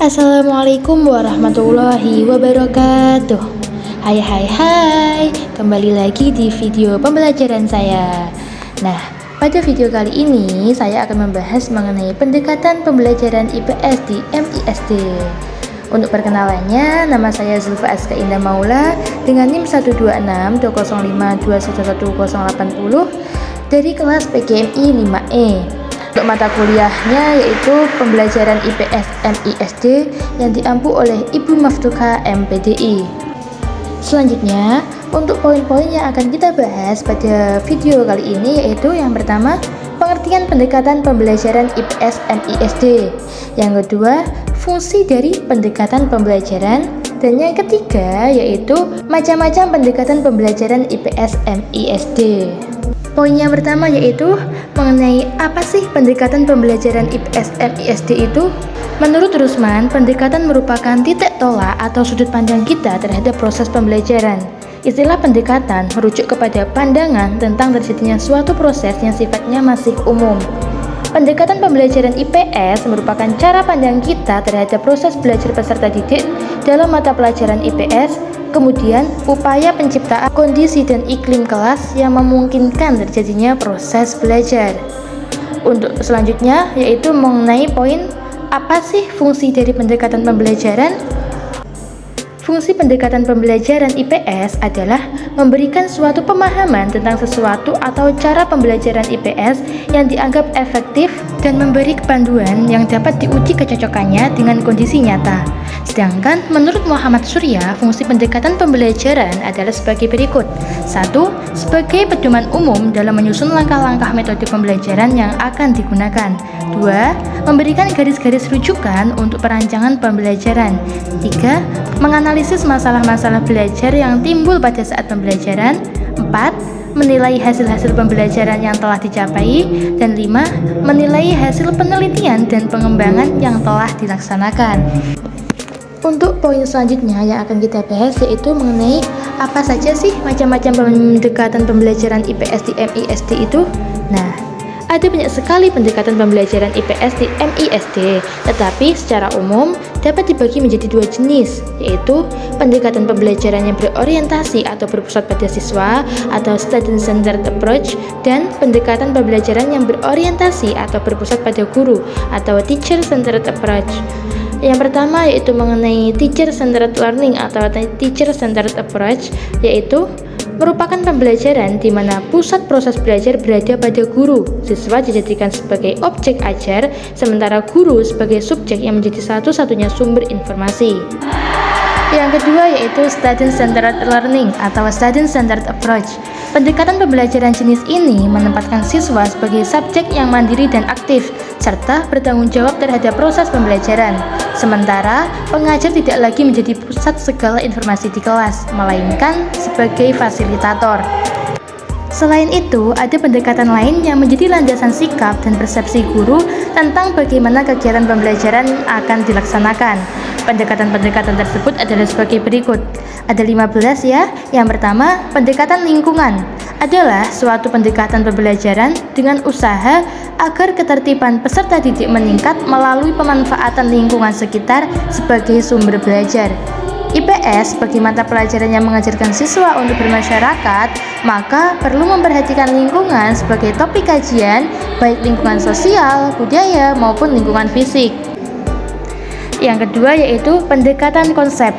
Assalamualaikum warahmatullahi wabarakatuh. Hai, kembali lagi di video pembelajaran saya. Nah, pada video kali ini saya akan membahas mengenai pendekatan pembelajaran IPS di MISD. Untuk perkenalannya, nama saya Zulfa Aska Indah Maula dengan NIM 1262052111080 dari kelas PGMI 5E. Untuk mata kuliahnya yaitu pembelajaran IPS MISD yang diampu oleh Ibu Maftuha MPDI. Selanjutnya, untuk poin-poin yang akan kita bahas pada video kali ini yaitu yang pertama, pengertian pendekatan pembelajaran IPS MISD. Yang kedua, fungsi dari pendekatan pembelajaran. Dan yang ketiga yaitu macam-macam pendekatan pembelajaran IPS MISD. Poin yang pertama yaitu mengenai apa sih pendekatan pembelajaran IPS MISD itu? Menurut Rusman, pendekatan merupakan titik tolak atau sudut pandang kita terhadap proses pembelajaran. Istilah pendekatan merujuk kepada pandangan tentang terjadinya suatu proses yang sifatnya masih umum. Pendekatan pembelajaran IPS merupakan cara pandang kita terhadap proses belajar peserta didik dalam mata pelajaran IPS, kemudian upaya penciptaan kondisi dan iklim kelas yang memungkinkan terjadinya proses belajar. Untuk selanjutnya yaitu mengenai poin apa sih fungsi dari pendekatan pembelajaran? Fungsi pendekatan pembelajaran IPS adalah memberikan suatu pemahaman tentang sesuatu atau cara pembelajaran IPS yang dianggap efektif dan memberi panduan yang dapat diuji kecocokannya dengan kondisi nyata. Sedangkan menurut Muhammad Surya, fungsi pendekatan pembelajaran adalah sebagai berikut. 1. Sebagai pedoman umum dalam menyusun langkah-langkah metode pembelajaran yang akan digunakan. 2. Memberikan garis-garis rujukan untuk perancangan pembelajaran. 3. Menganalisis masalah-masalah belajar yang timbul pada saat pembelajaran. 4. Menilai hasil-hasil pembelajaran yang telah dicapai. Dan 5. Menilai hasil penelitian dan pengembangan yang telah dilaksanakan. Untuk poin selanjutnya yang akan kita bahas yaitu mengenai apa saja sih macam-macam pendekatan pembelajaran IPS di MISD itu. Nah, ada banyak sekali pendekatan pembelajaran IPS di MISD, tetapi secara umum dapat dibagi menjadi dua jenis, yaitu pendekatan pembelajaran yang berorientasi atau berpusat pada siswa atau student-centered approach, dan pendekatan pembelajaran yang berorientasi atau berpusat pada guru atau teacher-centered approach. Yang pertama yaitu mengenai teacher-centered learning atau teacher-centered approach, yaitu merupakan pembelajaran di mana pusat proses belajar berada pada guru. Siswa dijadikan sebagai objek ajar, sementara guru sebagai subjek yang menjadi satu-satunya sumber informasi. Yang kedua yaitu student-centered learning atau student-centered approach. Pendekatan pembelajaran jenis ini menempatkan siswa sebagai subjek yang mandiri dan aktif, serta bertanggung jawab terhadap proses pembelajaran. Sementara, pengajar tidak lagi menjadi pusat segala informasi di kelas, melainkan sebagai fasilitator. Selain itu, ada pendekatan lain yang menjadi landasan sikap dan persepsi guru tentang bagaimana kegiatan pembelajaran akan dilaksanakan. Pendekatan-pendekatan tersebut adalah sebagai berikut. Ada 15 ya. Yang pertama, pendekatan lingkungan adalah suatu pendekatan pembelajaran dengan usaha agar ketertiban peserta didik meningkat melalui pemanfaatan lingkungan sekitar sebagai sumber belajar. IPS sebagai mata pelajaran yang mengajarkan siswa untuk bermasyarakat, maka perlu memperhatikan lingkungan sebagai topik kajian, baik lingkungan sosial, budaya, maupun lingkungan fisik. Yang kedua yaitu pendekatan konsep.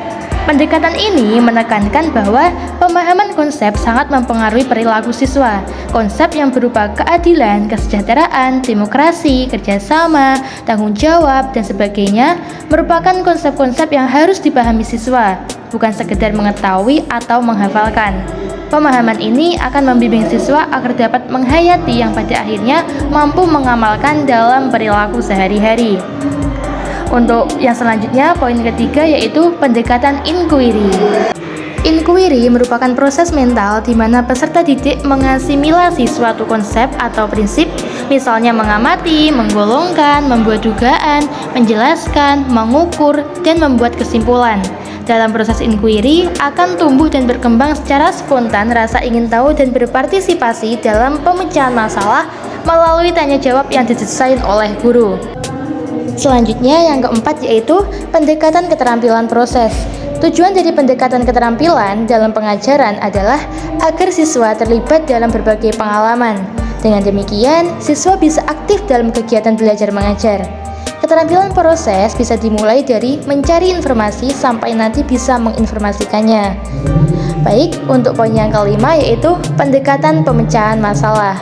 Pendekatan ini menekankan bahwa pemahaman konsep sangat mempengaruhi perilaku siswa. Konsep yang berupa keadilan, kesejahteraan, demokrasi, kerjasama, tanggung jawab, dan sebagainya merupakan konsep-konsep yang harus dipahami siswa, bukan sekedar mengetahui atau menghafalkan. Pemahaman ini akan membimbing siswa agar dapat menghayati yang pada akhirnya mampu mengamalkan dalam perilaku sehari-hari. Untuk yang selanjutnya, poin ketiga yaitu pendekatan inquiry. Inquiry merupakan proses mental di mana peserta didik mengasimilasi suatu konsep atau prinsip, misalnya mengamati, menggolongkan, membuat dugaan, menjelaskan, mengukur, dan membuat kesimpulan. Dalam proses inquiry akan tumbuh dan berkembang secara spontan rasa ingin tahu dan berpartisipasi dalam pemecahan masalah melalui tanya jawab yang didesain oleh guru. Selanjutnya yang keempat yaitu pendekatan keterampilan proses. Tujuan dari pendekatan keterampilan dalam pengajaran adalah agar siswa terlibat dalam berbagai pengalaman. Dengan demikian, siswa bisa aktif dalam kegiatan belajar mengajar. Keterampilan proses bisa dimulai dari mencari informasi sampai nanti bisa menginformasikannya. Baik, untuk poin yang kelima yaitu pendekatan pemecahan masalah.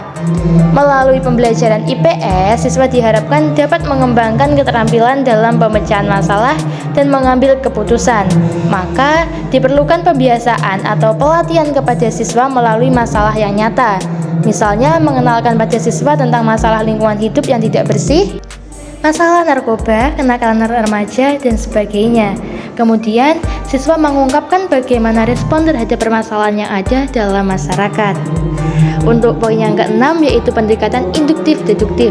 Melalui pembelajaran IPS, siswa diharapkan dapat mengembangkan keterampilan dalam pemecahan masalah dan mengambil keputusan. Maka, diperlukan pembiasaan atau pelatihan kepada siswa melalui masalah yang nyata. Misalnya, mengenalkan pada siswa tentang masalah lingkungan hidup yang tidak bersih, masalah narkoba, kenakalan remaja, dan sebagainya. Kemudian, siswa mengungkapkan bagaimana respon terhadap permasalahan yang ada dalam masyarakat. Untuk poin yang keenam yaitu pendekatan induktif-deduktif.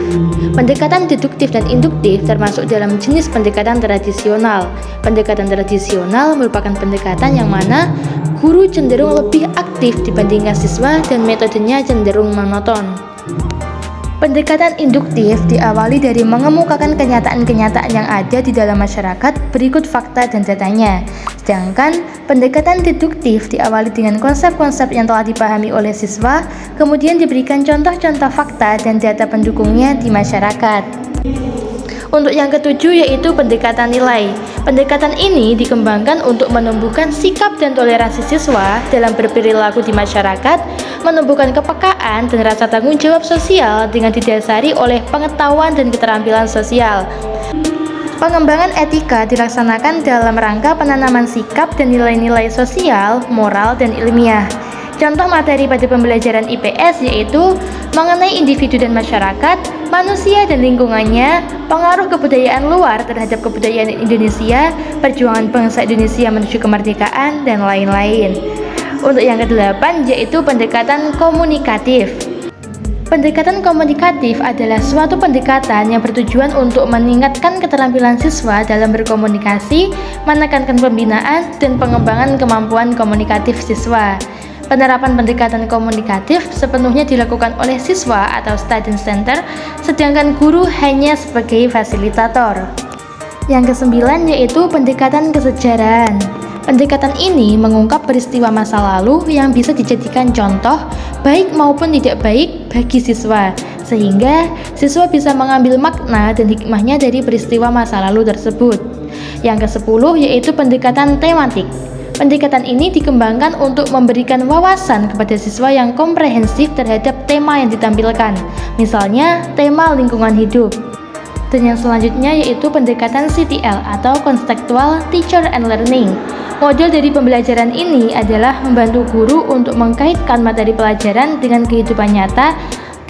Pendekatan deduktif dan induktif termasuk dalam jenis pendekatan tradisional. Pendekatan tradisional merupakan pendekatan yang mana guru cenderung lebih aktif dibandingkan siswa dan metodenya cenderung monoton. Pendekatan induktif diawali dari mengemukakan kenyataan-kenyataan yang ada di dalam masyarakat berikut fakta dan datanya. Sedangkan pendekatan deduktif diawali dengan konsep-konsep yang telah dipahami oleh siswa, kemudian diberikan contoh-contoh fakta dan data pendukungnya di masyarakat. Untuk yang ketujuh yaitu pendekatan nilai. Pendekatan ini dikembangkan untuk menumbuhkan sikap dan toleransi siswa dalam berperilaku di masyarakat, menumbuhkan kepekaan dan rasa tanggung jawab sosial dengan didasari oleh pengetahuan dan keterampilan sosial. Pengembangan etika dilaksanakan dalam rangka penanaman sikap dan nilai-nilai sosial, moral, dan ilmiah. Contoh materi pada pembelajaran IPS yaitu mengenai individu dan masyarakat, manusia dan lingkungannya, pengaruh kebudayaan luar terhadap kebudayaan Indonesia, perjuangan bangsa Indonesia menuju kemerdekaan, dan lain-lain. Untuk yang kedelapan yaitu pendekatan komunikatif. Pendekatan komunikatif adalah suatu pendekatan yang bertujuan untuk meningkatkan keterampilan siswa dalam berkomunikasi, menekankan pembinaan, dan pengembangan kemampuan komunikatif siswa. Penerapan pendekatan komunikatif sepenuhnya dilakukan oleh siswa atau student center, sedangkan guru hanya sebagai fasilitator. Yang kesembilan yaitu pendekatan kesejarahan. Pendekatan ini mengungkap peristiwa masa lalu yang bisa dijadikan contoh baik maupun tidak baik bagi siswa, sehingga siswa bisa mengambil makna dan hikmahnya dari peristiwa masa lalu tersebut. Yang kesepuluh yaitu pendekatan tematik. Pendekatan ini dikembangkan untuk memberikan wawasan kepada siswa yang komprehensif terhadap tema yang ditampilkan, misalnya tema lingkungan hidup. Dan yang selanjutnya yaitu pendekatan CTL atau Contextual Teacher and Learning. Model dari pembelajaran ini adalah membantu guru untuk mengkaitkan materi pelajaran dengan kehidupan nyata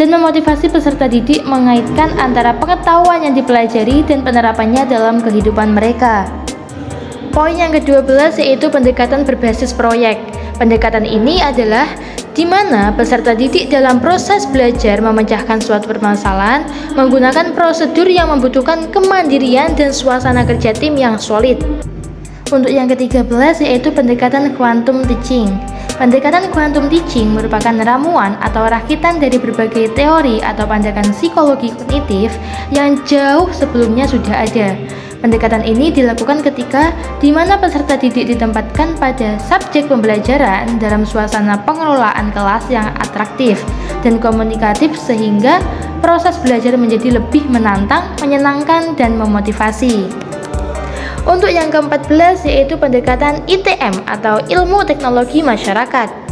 dan memotivasi peserta didik mengaitkan antara pengetahuan yang dipelajari dan penerapannya dalam kehidupan mereka. Poin yang ke-12 yaitu pendekatan berbasis proyek. Pendekatan ini adalah di mana peserta didik dalam proses belajar memecahkan suatu permasalahan menggunakan prosedur yang membutuhkan kemandirian dan suasana kerja tim yang solid. Untuk yang ke-13 yaitu pendekatan quantum teaching. Pendekatan quantum teaching merupakan ramuan atau rakitan dari berbagai teori atau pandangan psikologi kognitif yang jauh sebelumnya sudah ada. Pendekatan ini dilakukan ketika di mana peserta didik ditempatkan pada subjek pembelajaran dalam suasana pengelolaan kelas yang atraktif dan komunikatif sehingga proses belajar menjadi lebih menantang, menyenangkan, dan memotivasi. Untuk yang ke-14 yaitu pendekatan ITM atau Ilmu Teknologi Masyarakat.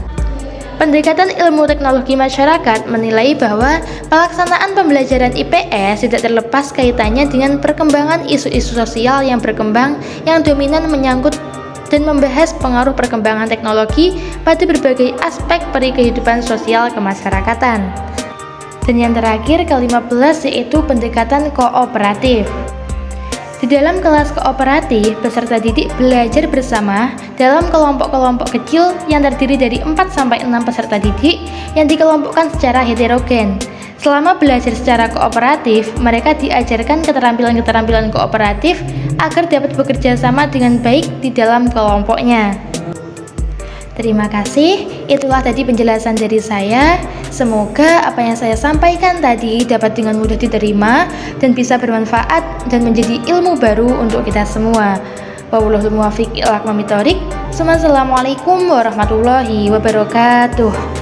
Pendekatan ilmu teknologi masyarakat menilai bahwa pelaksanaan pembelajaran IPS tidak terlepas kaitannya dengan perkembangan isu-isu sosial yang berkembang yang dominan menyangkut dan membahas pengaruh perkembangan teknologi pada berbagai aspek kehidupan sosial kemasyarakatan. Dan yang terakhir ke-15 yaitu pendekatan kooperatif. Di dalam kelas kooperatif, peserta didik belajar bersama dalam kelompok-kelompok kecil yang terdiri dari 4-6 peserta didik yang dikelompokkan secara heterogen. Selama belajar secara kooperatif, mereka diajarkan keterampilan-keterampilan kooperatif agar dapat bekerja sama dengan baik di dalam kelompoknya. Terima kasih, itulah tadi penjelasan dari saya. Semoga apa yang saya sampaikan tadi dapat dengan mudah diterima dan bisa bermanfaat dan menjadi ilmu baru untuk kita semua. Wallahul muwaffiq ila aqwamit thoriq. Assalamualaikum warahmatullahi wabarakatuh.